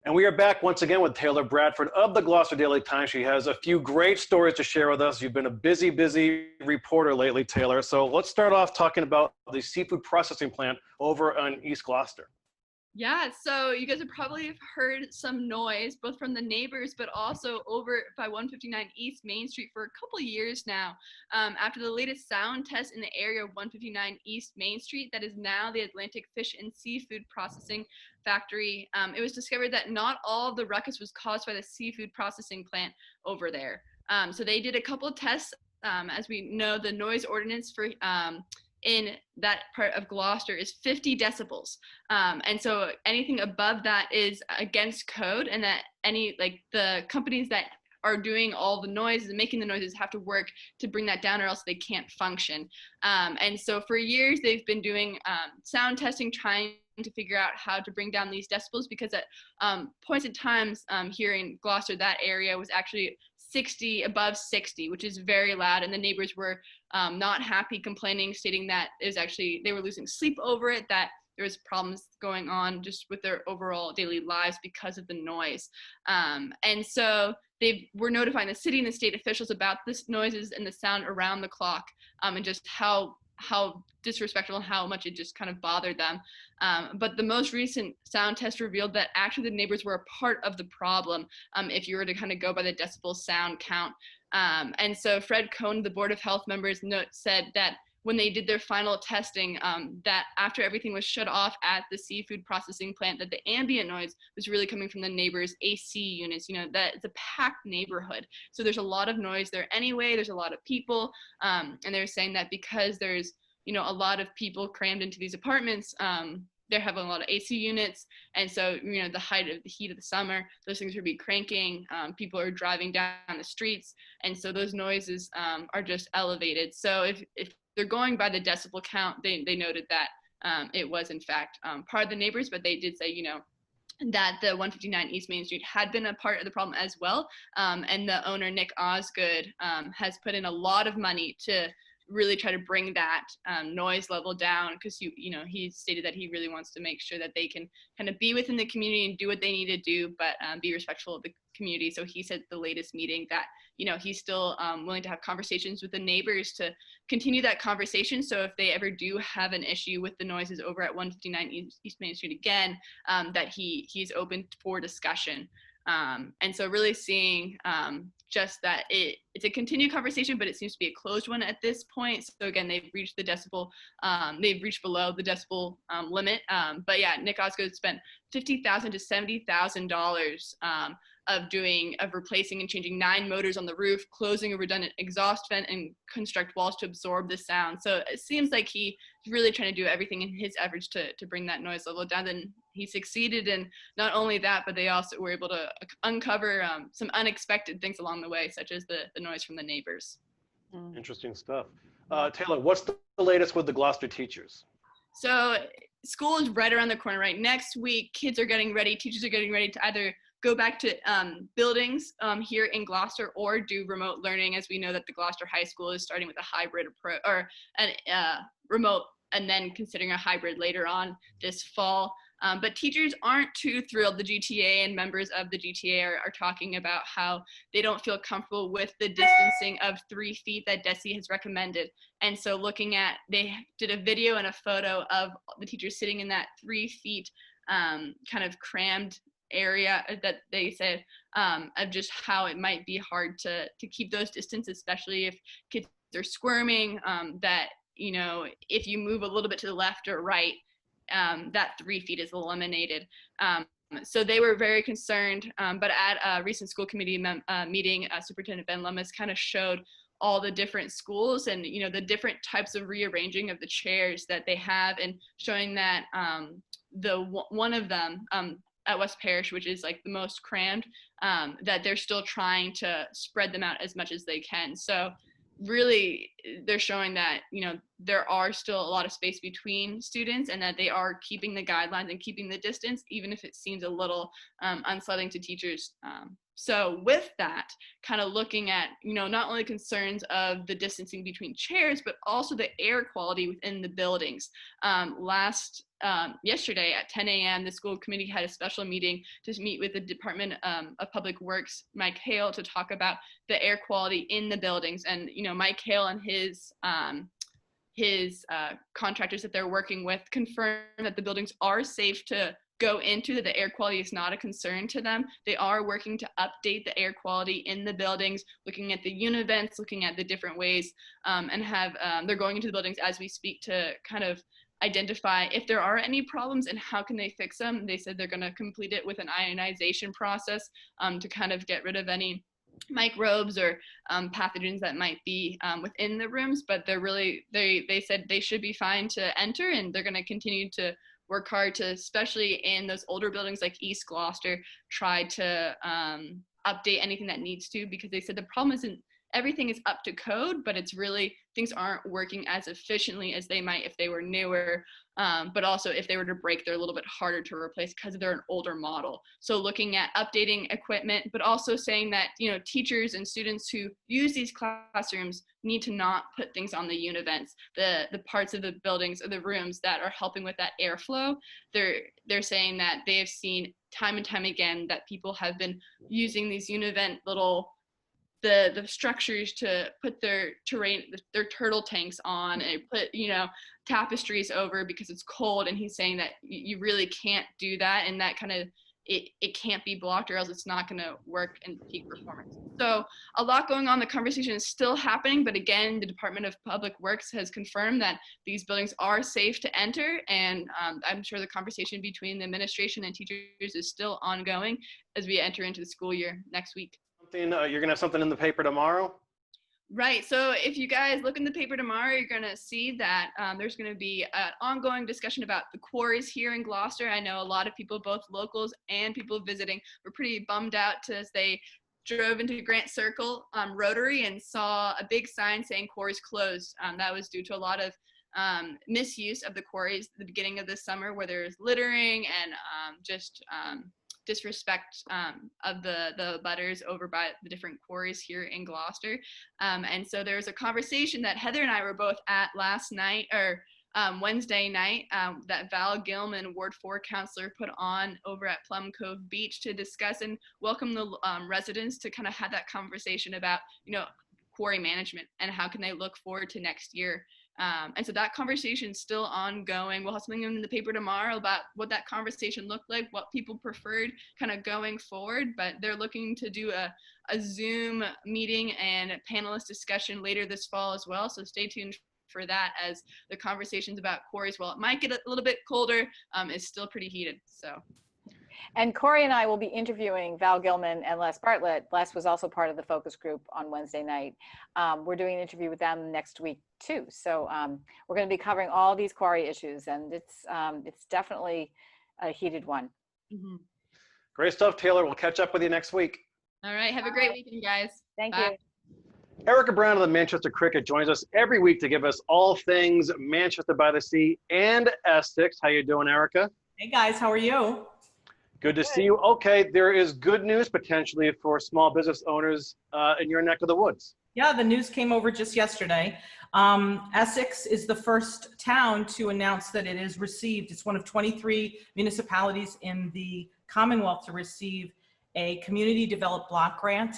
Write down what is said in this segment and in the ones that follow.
And we are back once again with Taylor Bradford of the Gloucester Daily Times. She has a few great stories to share with us. You've been a busy, busy reporter lately, Taylor. So let's start off talking about the seafood processing plant over on East Gloucester. Yeah, so you guys have probably heard some noise, both from the neighbors, but also over by 159 East Main Street for a couple of years now. After the latest sound test in the area of 159 East Main Street, that is now the Atlantic Fish and Seafood Processing Factory, it was discovered that not all of the ruckus was caused by the seafood processing plant over there. So they did a couple of tests. As we know, the noise ordinance for in that part of Gloucester is 50 decibels. And so anything above that is against code, and that the companies that are doing all the noises and making the noises have to work to bring that down, or else they can't function. And so for years they've been doing sound testing, trying to figure out how to bring down these decibels, because at points in times here in Gloucester, that area was actually above 60, which is very loud, and the neighbors were not happy, complaining, stating that it was actually, they were losing sleep over it, that there was problems going on just with their overall daily lives because of the noise. And so they were notifying the city and the state officials about this noises and the sound around the clock, and just how disrespectful and how much it just kind of bothered them. But the most recent sound test revealed that actually the neighbors were a part of the problem, if you were to kind of go by the decibel sound count. And so Fred Cohn, the Board of Health members, said that when they did their final testing, that after everything was shut off at the seafood processing plant, that the ambient noise was really coming from the neighbors' AC units. You know, that it's a packed neighborhood, so there's a lot of noise there anyway. There's a lot of people, and they're saying that because there's, you know, a lot of people crammed into these apartments, they're having a lot of AC units, and so, you know, the height of the heat of the summer, those things would be cranking. People are driving down the streets, and so those noises are just elevated. So if they're going by the decibel count, they noted that it was in fact part of the neighbors, but they did say, you know, that the 159 East Main Street had been a part of the problem as well. And the owner, Nick Osgood, has put in a lot of money to really try to bring that noise level down, because you know, he stated that he really wants to make sure that they can kind of be within the community and do what they need to do, but be respectful of the community. So he said at the latest meeting that, you know, he's still willing to have conversations with the neighbors to continue that conversation. So if they ever do have an issue with the noises over at 159 East Main Street again, that he's open for discussion. And so really seeing just that it's a continued conversation, but it seems to be a closed one at this point. So again, they've reached the decibel, they've reached below the decibel limit. But yeah, Nick Osgood spent $50,000 to $70,000 of replacing and changing 9 motors on the roof, closing a redundant exhaust vent, and construct walls to absorb the sound. So it seems like he's really trying to do everything in his efforts to bring that noise level down. And he succeeded in not only that, but they also were able to uncover some unexpected things along the way, such as the noise from the neighbors. Interesting stuff. Taylor, what's the latest with the Gloucester Teachers? So school is right around the corner, right? Next week, kids are getting ready, teachers are getting ready to either go back to buildings here in Gloucester or do remote learning, as we know that the Gloucester High School is starting with a hybrid approach, or remote, and then considering a hybrid later on this fall. But teachers aren't too thrilled. The GTA and members of the GTA are talking about how they don't feel comfortable with the distancing of 3 feet that DESE has recommended. And so they did a video and a photo of the teachers sitting in that 3 feet kind of crammed area that they said of just how it might be hard to keep those distances, especially if kids are squirming, that, you know, if you move a little bit to the left or right, that 3 feet is eliminated. So they were very concerned, but at a recent school committee meeting, Superintendent Ben Lummis kind of showed all the different schools and, you know, the different types of rearranging of the chairs that they have, and showing that one of them at West Parish, which is like the most crammed, that they're still trying to spread them out as much as they can. So really they're showing that, you know, there are still a lot of space between students and that they are keeping the guidelines and keeping the distance, even if it seems a little unsettling to teachers. So with that, kind of looking at, you know, not only concerns of the distancing between chairs, but also the air quality within the buildings. Yesterday at 10 a.m., the school committee had a special meeting to meet with the Department of Public Works, Mike Hale, to talk about the air quality in the buildings. And, you know, Mike Hale and his contractors that they're working with confirm that the buildings are safe to go into, that the air quality is not a concern to them. They are working to update the air quality in the buildings, looking at the univents, looking at the different ways, and they're going into the buildings as we speak to kind of identify if there are any problems and how can they fix them. They said they're going to complete it with an ionization process to kind of get rid of any microbes or pathogens that might be within the rooms, but they said they should be fine to enter, and they're going to continue to work hard to, especially in those older buildings like East Gloucester, try to update anything that needs to, because they said the problem isn't everything is up to code, but it's really things aren't working as efficiently as they might if they were newer, but also if they were to break, they're a little bit harder to replace because they're an older model. So looking at updating equipment, but also saying that, you know, teachers and students who use these classrooms need to not put things on the univents, the parts of the buildings or the rooms that are helping with that airflow. They're saying that they have seen time and time again that people have been using these univent little the structures to put their turtle tanks on and put, you know, tapestries over because it's cold. And he's saying that you really can't do that, and that kind of it can't be blocked or else it's not going to work in peak performance. So a lot going on. The conversation is still happening, but again, the Department of Public Works has confirmed that these buildings are safe to enter, and I'm sure the conversation between the administration and teachers is still ongoing as we enter into the school year next week. You're going to have something in the paper tomorrow? Right. So if you guys look in the paper tomorrow, you're going to see that there's going to be an ongoing discussion about the quarries here in Gloucester. I know a lot of people, both locals and people visiting, were pretty bummed out as they drove into Grant Circle Rotary and saw a big sign saying quarries closed. That was due to a lot of misuse of the quarries at the beginning of the summer, where there's littering and disrespect of the butters over by the different quarries here in Gloucester. And so there was a conversation that Heather and I were both at last night, or Wednesday night, that Val Gilman, Ward 4 counselor, put on over at Plum Cove Beach to discuss and welcome the residents to kind of have that conversation about, you know, quarry management and how can they look forward to next year. And so that conversation is still ongoing. We'll have something in the paper tomorrow about what that conversation looked like, what people preferred kind of going forward, but they're looking to do a Zoom meeting and a panelist discussion later this fall as well. So stay tuned for that, as the conversations about quarries, while it might get a little bit colder, is still pretty heated. So. And Corey and I will be interviewing Val Gilman and Les Bartlett. Les was also part of the focus group on Wednesday night. We're doing an interview with them next week too. So we're going to be covering all these quarry issues, and it's definitely a heated one. Mm-hmm. Great stuff, Taylor. We'll catch up with you next week. All right. Have a great weekend, guys. Thank Bye. you. Erika Brown of the Manchester Cricket joins us every week to give us all things Manchester by the Sea and Essex. How you doing, Erika? Hey guys, how are you? Good to see you. Okay, there is good news potentially for small business owners in your neck of the woods. Yeah, the news came over just yesterday. Essex is the first town to announce that it is received. It's one of 23 municipalities in the Commonwealth to receive a community development block grant,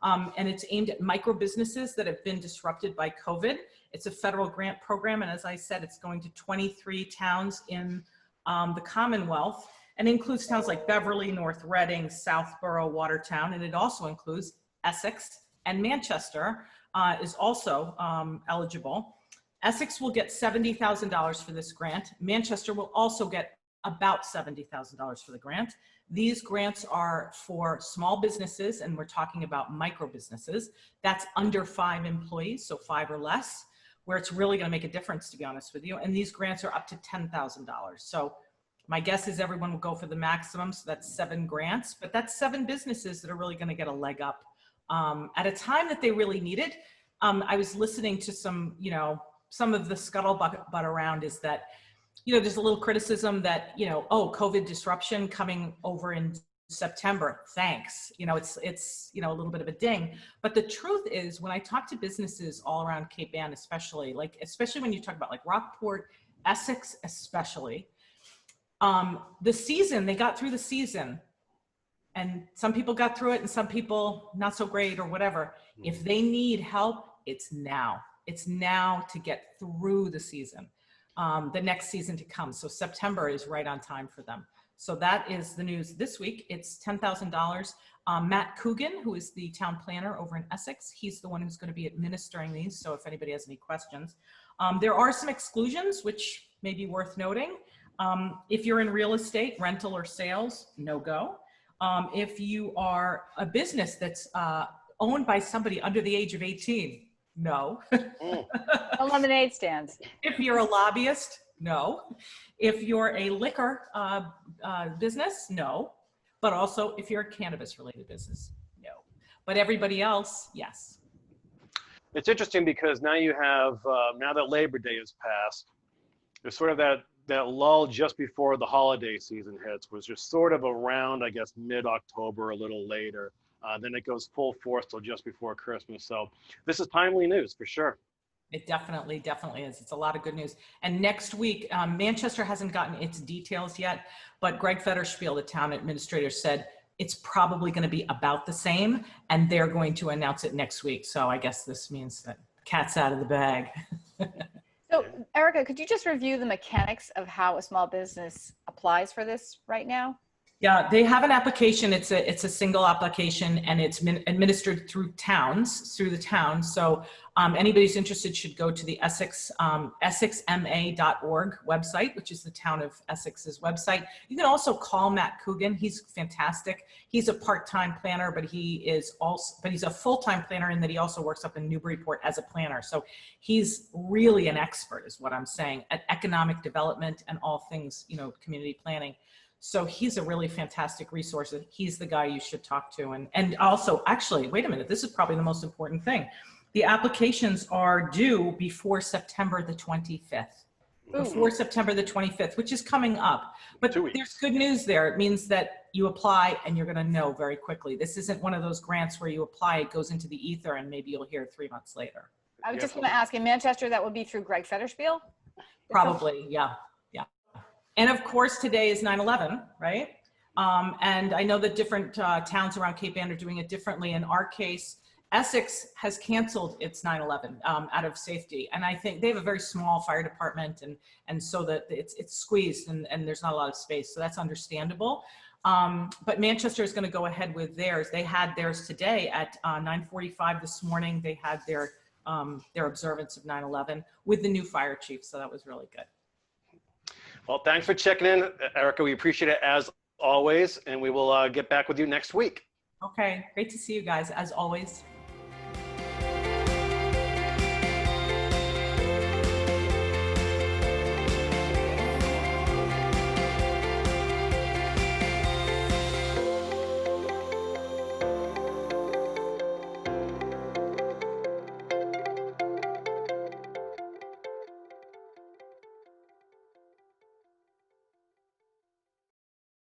and it's aimed at micro businesses that have been disrupted by COVID. It's a federal grant program, and as I said, it's going to 23 towns in the Commonwealth, and includes towns like Beverly, North Reading, Southborough, Watertown, and it also includes Essex and Manchester is also eligible. Essex will get $70,000 for this grant. Manchester will also get about $70,000 for the grant. These grants are for small businesses, and we're talking about micro businesses. That's under 5 employees, so 5 or less, where it's really going to make a difference, to be honest with you. And these grants are up to $10,000. So my guess is everyone will go for the maximum. So that's 7 grants, but that's 7 businesses that are really going to get a leg up at a time that they really needed. I was listening to some, some of the scuttlebutt around is that, there's a little criticism that, oh, COVID disruption coming over in September, thanks. It's a little bit of a ding. But the truth is, when I talk to businesses all around Cape Ann, especially when you talk about like Rockport, Essex especially, they got through the season, and some people got through it and some people not so great or whatever. If they need help, it's now. It's now to get through the season, the next season to come. So September is right on time for them. So that is the news this week. It's $10,000. Matt Coogan, who is the town planner over in Essex, he's the one who's going to be administering these. So if anybody has any questions, there are some exclusions, which may be worth noting. If you're in real estate, rental or sales, no go. If you are a business that's owned by somebody under the age of 18, no. A lemonade stands. If you're a lobbyist, no. If you're a liquor business, no. But also if you're a cannabis related business, no. But everybody else, yes. It's interesting because now you have, now that Labor Day has passed, there's sort of that lull just before the holiday season hits, was just sort of around, I guess, mid-October, a little later. Then it goes full force till just before Christmas. So this is timely news for sure. It definitely is. It's a lot of good news. And next week, Manchester hasn't gotten its details yet, but Greg Federspiel, the town administrator, said it's probably going to be about the same, and they're going to announce it next week. So I guess this means that cat's out of the bag. So Erika, could you just review the mechanics of how a small business applies for this right now? Yeah, they have an application. It's a single application, and it's administered through the town. So anybody who's interested should go to the essexma.org website, which is the town of Essex's website. You can also call Matt Coogan. He's fantastic. He's a part-time planner, but he's a full-time planner in that he also works up in Newburyport as a planner. So he's really an expert, is what I'm saying, at economic development and all things, community planning. So he's a really fantastic resource. He's the guy you should talk to. And also, actually, wait a minute, this is probably the most important thing. The applications are due before September the 25th. Before September the 25th, which is coming up. But there's good news there. It means that you apply and you're going to know very quickly. This isn't one of those grants where you apply, it goes into the ether, and maybe you'll hear 3 months later. I was just going to ask, in Manchester, that would be through Greg Federspiel? Probably, yeah. And of course, today is 9/11, right? And I know that different towns around Cape Ann are doing it differently. In our case, Essex has canceled its 9/11 out of safety. And I think they have a very small fire department, and so that it's squeezed and there's not a lot of space. So that's understandable. But Manchester is going to go ahead with theirs. They had theirs today at 9:45 this morning. They had their observance of 9/11 with the new fire chief. So that was really good. Well, thanks for checking in, Erika. We appreciate it as always, and we will get back with you next week. Okay, great to see you guys as always.